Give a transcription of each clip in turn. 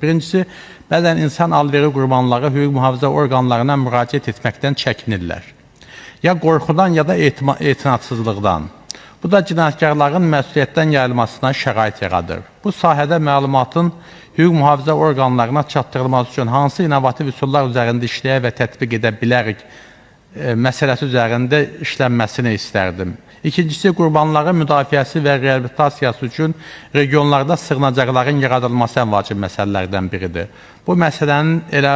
Birincisi, bəzən insan alveri qurbanları hüquq mühafizə orqanlarına müraciət etməkdən çəkinirlər. Ya qorxudan, ya da etinadsızlıqdan. Bu da cinayətkarların məsuliyyətdən yayılmasına şərait yaradır. Bu sahədə məlumatın hüquq mühafizə orqanlarına çatdırılması üçün hansı inovativ üsullar üzərində işləyə və tətbiq edə bilərik məsələsi üzərində işlənməsini istərdim. İkincisi, qurbanların müdafiəsi və reabilitasiyası üçün regionlarda sığınacaqların yaradılması ən vacib məsələlərdən biridir. Bu məsələnin elə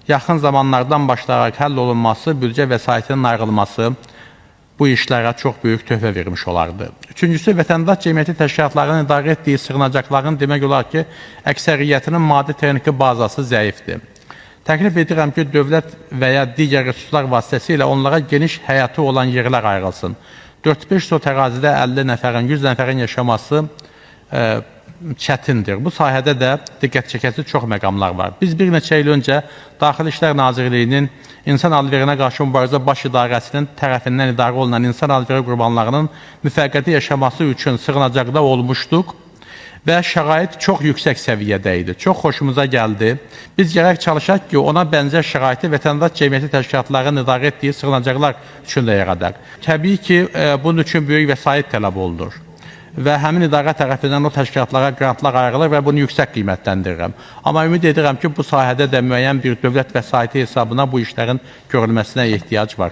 yaxın zamanlardan başlayaraq həll olunması, büdcə vəsaitinin ayrılması bu işlərə çox böyük töhfə vermiş olardı. Üçüncüsü, vətəndaş cəmiyyəti təşkilatlarının idarə etdiyi sığınacaqların demək olar ki, əksəriyyətinin maddi texniki bazası zəifdir. Təklif edirəm ki, dövlət və ya digər resurslar vasitəsilə onlara geniş həyatı olan yerlər ayrılsın. 4-5 sot ərazidə 50 nəfərin, 100 nəfərin yaşaması çətindir. Bu sahədə də diqqət çəkəsi çox məqamlar var. Biz bir neçə il öncə Daxili İşlər Nazirliyinin İnsan Alverinə Qarşı Mübarizə Baş İdarəsinin tərəfindən idarə olunan insan alveri qurbanlarının müvəqqəti yaşaması üçün sığınacaqda olmuşduq və şərait çox yüksək səviyyədə idi. Çox xoşumuza gəldi. Biz gərək çalışaq ki, ona bənzər şəraiti vətəndaş cəmiyyəti təşkilatlarının idarə etdiyi sığınacaqlar üçün də yaradaq. Təbii ki, bunun üçün böyük vəsait tələb olunur və həmin idarə tərəfindən o təşkilatlara qrantlar ayrılır və bunu yüksək qiymətləndirirəm. Amma ümid edirəm ki, bu sahədə də müəyyən bir dövlət vəsaiti hesabına bu işlərin görülməsinə ehtiyac var.